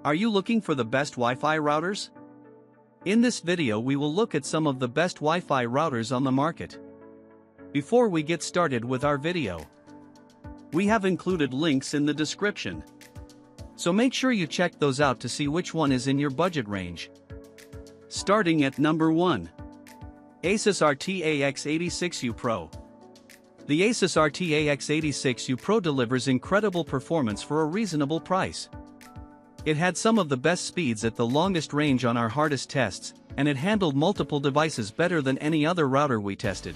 Are you looking for the best Wi-Fi routers? In this video we will look at some of the best Wi-Fi routers on the market. Before we get started with our video, we have included links in the description. So make sure you check those out to see which one is in your budget range. Starting at number 1. Asus RT-AX86U Pro. The Asus RT-AX86U Pro delivers incredible performance for a reasonable price. It had some of the best speeds at the longest range on our hardest tests, and it handled multiple devices better than any other router we tested.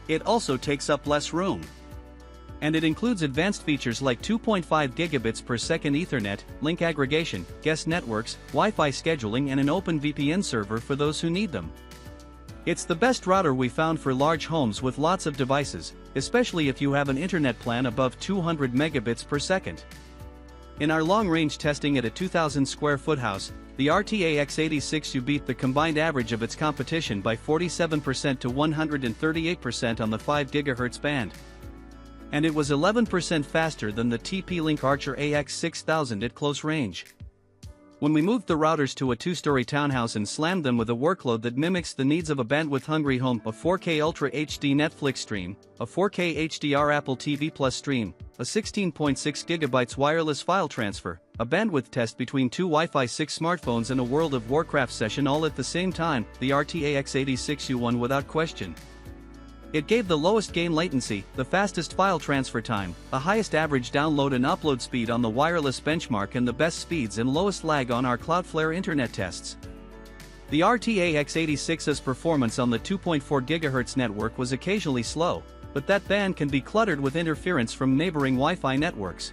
It also takes up less room. And it includes advanced features like 2.5 gigabits per second Ethernet, link aggregation, guest networks, Wi-Fi scheduling, and an open VPN server for those who need them. It's the best router we found for large homes with lots of devices, especially if you have an internet plan above 200 megabits per second. In our long-range testing at a 2,000 square foot house, the RT-AX86U beat the combined average of its competition by 47% to 138% on the 5 GHz band. And it was 11% faster than the TP-Link Archer AX6000 at close range. When we moved the routers to a 2-story townhouse and slammed them with a workload that mimics the needs of a bandwidth-hungry home, a 4K Ultra HD Netflix stream, a 4K HDR Apple TV Plus stream, a 16.6 GB wireless file transfer, a bandwidth test between two Wi-Fi 6 smartphones and a World of Warcraft session all at the same time, the RT-AX86U won without question. It gave the lowest game latency, the fastest file transfer time, the highest average download and upload speed on the wireless benchmark, and the best speeds and lowest lag on our Cloudflare internet tests. The RT-AX86's performance on the 2.4 GHz network was occasionally slow, but that band can be cluttered with interference from neighboring Wi-Fi networks.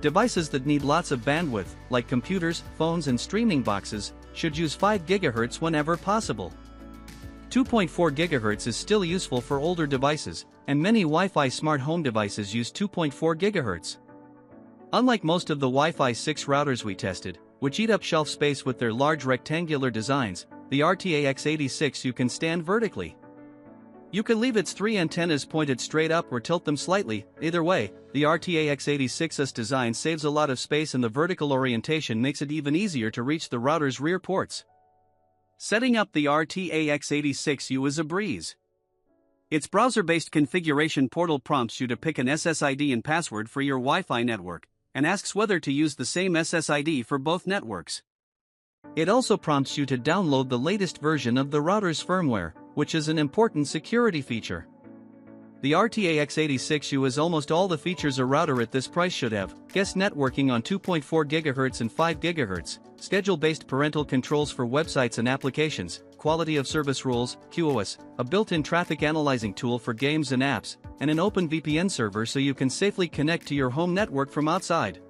Devices that need lots of bandwidth, like computers, phones, and streaming boxes, should use 5 GHz whenever possible. 2.4 GHz is still useful for older devices, and many Wi-Fi smart home devices use 2.4 GHz. Unlike most of the Wi-Fi 6 routers we tested, which eat up shelf space with their large rectangular designs, the RT-AX86U can stand vertically. You can leave its 3 antennas pointed straight up or tilt them slightly. Either way, the RT-AX86's design saves a lot of space, and the vertical orientation makes it even easier to reach the router's rear ports. Setting up the RT-AX86U is a breeze. Its browser-based configuration portal prompts you to pick an SSID and password for your Wi-Fi network, and asks whether to use the same SSID for both networks. It also prompts you to download the latest version of the router's firmware, which is an important security feature. The RT-AX86U has almost all the features a router at this price should have: guest networking on 2.4 GHz and 5 GHz, schedule-based parental controls for websites and applications, quality of service rules, QoS, a built-in traffic analyzing tool for games and apps, and an open VPN server so you can safely connect to your home network from outside.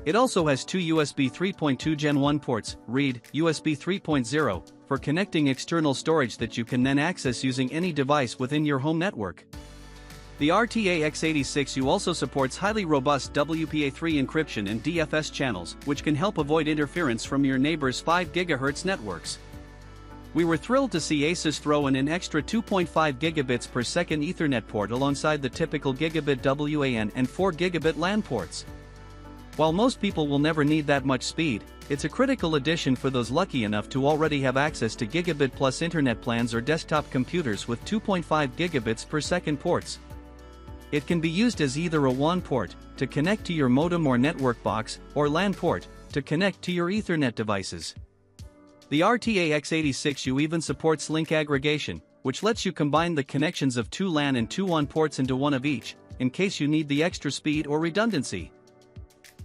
It also has two USB 3.2 Gen 1 ports, read, USB 3.0, for connecting external storage that you can then access using any device within your home network. The RT-AX86U also supports highly robust WPA3 encryption and DFS channels, which can help avoid interference from your neighbor's 5 GHz networks. We were thrilled to see Asus throw in an extra 2.5 gigabits per second Ethernet port alongside the typical gigabit WAN and 4 gigabit LAN ports. While most people will never need that much speed, it's a critical addition for those lucky enough to already have access to gigabit plus internet plans or desktop computers with 2.5 gigabits per second ports. It can be used as either a WAN port, to connect to your modem or network box, or LAN port, to connect to your Ethernet devices. The RT-AX86U even supports link aggregation, which lets you combine the connections of two LAN and two WAN ports into one of each, in case you need the extra speed or redundancy.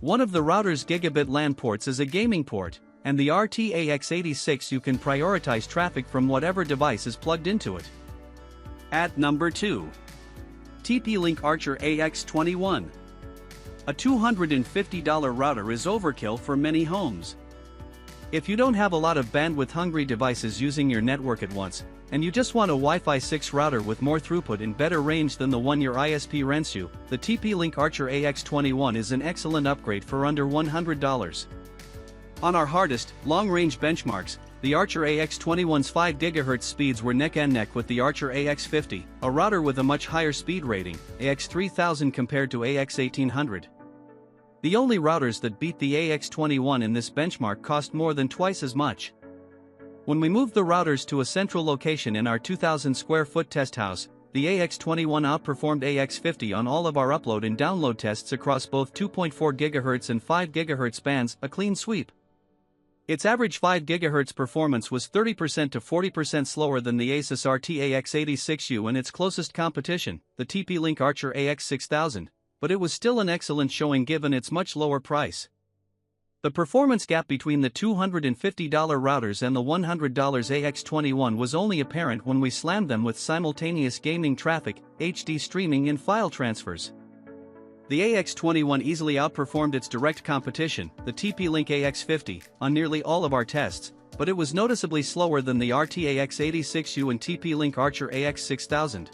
One of the router's gigabit LAN ports is a gaming port, and the RT-AX86U can prioritize traffic from whatever device is plugged into it. At number 2. TP-Link Archer AX21. A $250 router is overkill for many homes. If you don't have a lot of bandwidth-hungry devices using your network at once, and you just want a Wi-Fi 6 router with more throughput and better range than the one your ISP rents you, the TP-Link Archer AX21 is an excellent upgrade for under $100. On our hardest, long-range benchmarks, the Archer AX21's 5 GHz speeds were neck and neck with the Archer AX50, a router with a much higher speed rating, AX3000 compared to AX1800. The only routers that beat the AX21 in this benchmark cost more than twice as much. When we moved the routers to a central location in our 2,000 square foot test house, the AX21 outperformed AX50 on all of our upload and download tests across both 2.4 GHz and 5 GHz bands, a clean sweep. Its average 5 GHz performance was 30% to 40% slower than the Asus RT-AX86U and its closest competition, the TP-Link Archer AX6000, but it was still an excellent showing given its much lower price. The performance gap between the $250 routers and the $100 AX21 was only apparent when we slammed them with simultaneous gaming traffic, HD streaming and file transfers. The AX21 easily outperformed its direct competition, the TP-Link AX50, on nearly all of our tests, but it was noticeably slower than the RT-AX86U and TP-Link Archer AX6000.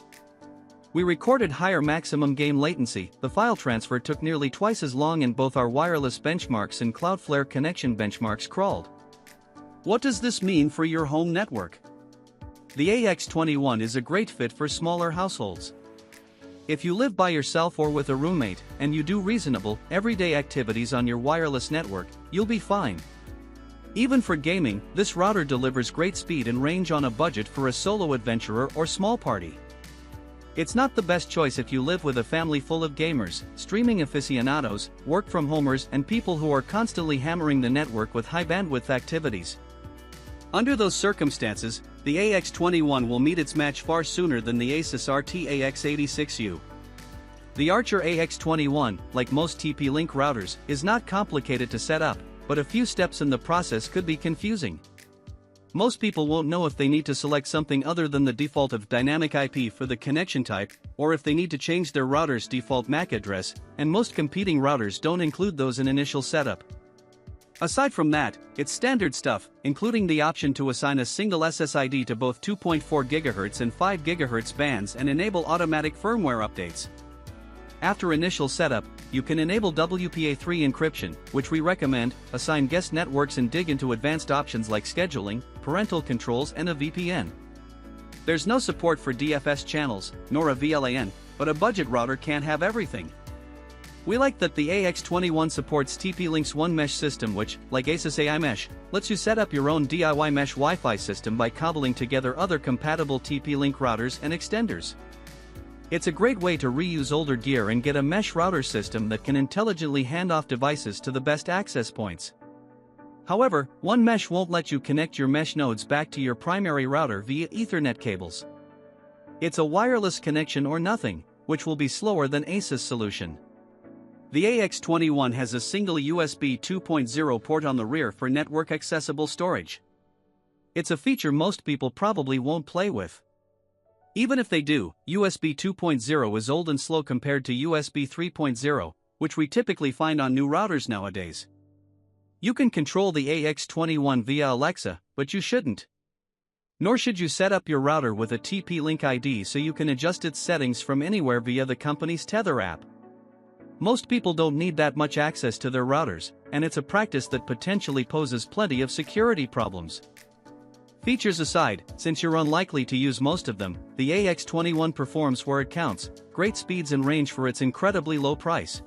We recorded higher maximum game latency. The file transfer took nearly twice as long and both our wireless benchmarks and Cloudflare connection benchmarks crawled. What does this mean for your home network? The AX21 is a great fit for smaller households. If you live by yourself or with a roommate, and you do reasonable, everyday activities on your wireless network, you'll be fine. Even for gaming, this router delivers great speed and range on a budget for a solo adventurer or small party. It's not the best choice if you live with a family full of gamers, streaming aficionados, work-from-homers and people who are constantly hammering the network with high-bandwidth activities. Under those circumstances, the AX21 will meet its match far sooner than the Asus RT-AX86U. The Archer AX21, like most TP-Link routers, is not complicated to set up, but a few steps in the process could be confusing. Most people won't know if they need to select something other than the default of dynamic IP for the connection type, or if they need to change their router's default MAC address, and most competing routers don't include those in initial setup. Aside from that, it's standard stuff, including the option to assign a single SSID to both 2.4 GHz and 5 GHz bands and enable automatic firmware updates. After initial setup, you can enable WPA3 encryption, which we recommend, assign guest networks and dig into advanced options like scheduling, parental controls and a VPN. There's no support for DFS channels, nor a VLAN, but a budget router can't have everything. We like that the AX21 supports TP-Link's One Mesh system which, like Asus AI Mesh, lets you set up your own DIY mesh Wi-Fi system by cobbling together other compatible TP-Link routers and extenders. It's a great way to reuse older gear and get a mesh router system that can intelligently hand off devices to the best access points. However, One Mesh won't let you connect your mesh nodes back to your primary router via Ethernet cables. It's a wireless connection or nothing, which will be slower than Asus solution. The AX21 has a single USB 2.0 port on the rear for network-accessible storage. It's a feature most people probably won't play with. Even if they do, USB 2.0 is old and slow compared to USB 3.0, which we typically find on new routers nowadays. You can control the AX21 via Alexa, but you shouldn't. Nor should you set up your router with a TP-Link ID so you can adjust its settings from anywhere via the company's Tether app. Most people don't need that much access to their routers, and it's a practice that potentially poses plenty of security problems. Features aside, since you're unlikely to use most of them, the AX21 performs where it counts, great speeds and range for its incredibly low price.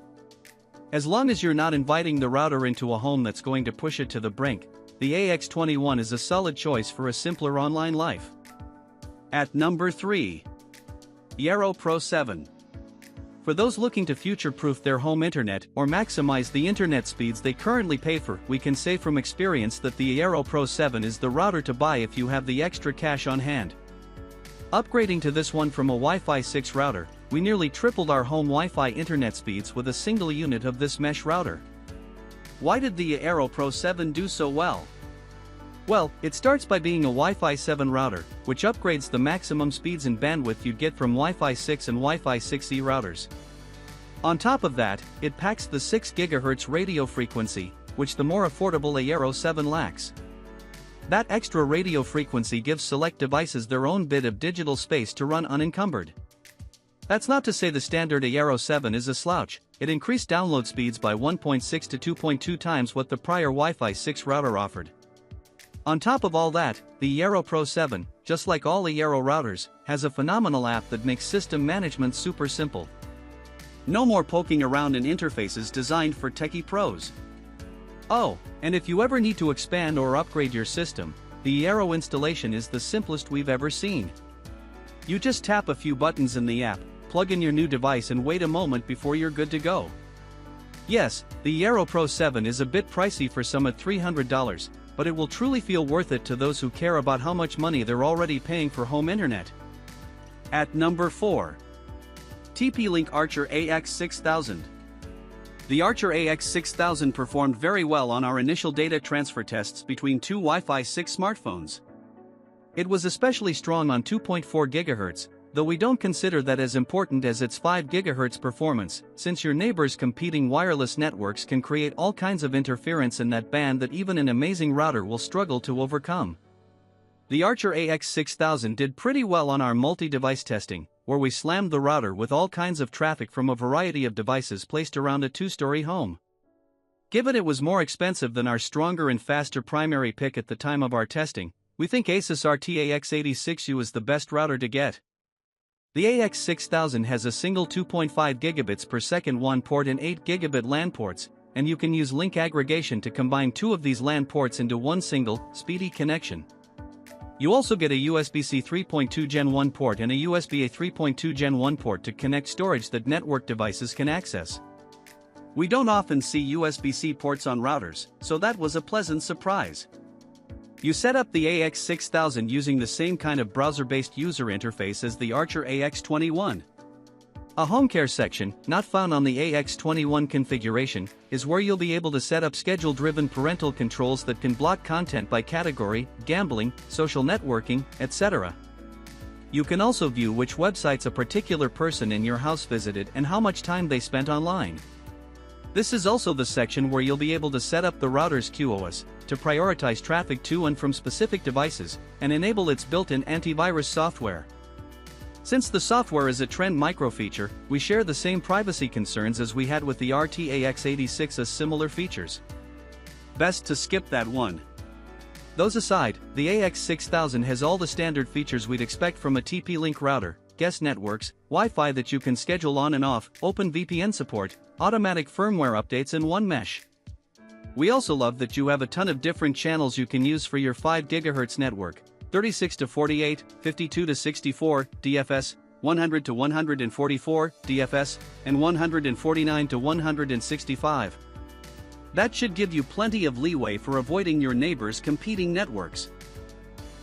As long as you're not inviting the router into a home that's going to push it to the brink, the AX21 is a solid choice for a simpler online life. At number 3. Eero Pro 7. For those looking to future-proof their home internet or maximize the internet speeds they currently pay for, we can say from experience that the Eero Pro 7 is the router to buy if you have the extra cash on hand. Upgrading to this one from a Wi-Fi 6 router, we nearly tripled our home Wi-Fi internet speeds with a single unit of this mesh router. Why did the Eero Pro 7 do so well? Well, it starts by being a Wi-Fi 7 router, which upgrades the maximum speeds and bandwidth you'd get from Wi-Fi 6 and Wi-Fi 6E routers. On top of that, it packs the 6 GHz radio frequency, which the more affordable Eero 7 lacks. That extra radio frequency gives select devices their own bit of digital space to run unencumbered. That's not to say the standard Eero 7 is a slouch. It increased download speeds by 1.6 to 2.2 times what the prior Wi-Fi 6 router offered. On top of all that, the Eero Pro 7, just like all Eero routers, has a phenomenal app that makes system management super simple. No more poking around in interfaces designed for techie pros. Oh, and if you ever need to expand or upgrade your system, the Eero installation is the simplest we've ever seen. You just tap a few buttons in the app, plug in your new device and wait a moment before you're good to go. Yes, the Eero Pro 7 is a bit pricey for some at $300, but it will truly feel worth it to those who care about how much money they're already paying for home internet. At number 4. TP-Link Archer AX6000. The Archer AX6000 performed very well on our initial data transfer tests between two Wi-Fi 6 smartphones. It was especially strong on 2.4 GHz, though we don't consider that as important as its 5 GHz performance, since your neighbor's competing wireless networks can create all kinds of interference in that band that even an amazing router will struggle to overcome. The Archer AX6000 did pretty well on our multi-device testing, where we slammed the router with all kinds of traffic from a variety of devices placed around a two-story home. Given it was more expensive than our stronger and faster primary pick at the time of our testing, we think Asus RT-AX86U is the best router to get. The AX6000 has a single 2.5 gigabits per second WAN port and 8 gigabit LAN ports, and you can use link aggregation to combine two of these LAN ports into one single, speedy connection. You also get a USB-C 3.2 Gen 1 port and a USB-A 3.2 Gen 1 port to connect storage that network devices can access. We don't often see USB-C ports on routers, so that was a pleasant surprise. You set up the AX6000 using the same kind of browser-based user interface as the Archer AX21. A home care section, not found on the AX21 configuration, is where you'll be able to set up schedule-driven parental controls that can block content by category, gambling, social networking, etc. You can also view which websites a particular person in your house visited and how much time they spent online. This is also the section where you'll be able to set up the router's QoS to prioritize traffic to and from specific devices and enable its built-in antivirus software. Since the software is a trend micro-feature, we share the same privacy concerns as we had with the RT-AX86 as similar features. Best to skip that one. Those aside, the AX6000 has all the standard features we'd expect from a TP-Link router: guest networks, Wi-Fi that you can schedule on and off, open VPN support, automatic firmware updates and one mesh. We also love that you have a ton of different channels you can use for your 5 GHz network: 36 to 48, 52 to 64, DFS, 100 to 144, DFS, and 149 to 165. That should give you plenty of leeway for avoiding your neighbor's competing networks.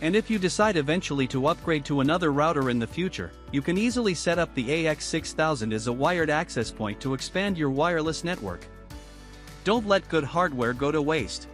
And if you decide eventually to upgrade to another router in the future, you can easily set up the AX6000 as a wired access point to expand your wireless network. Don't let good hardware go to waste.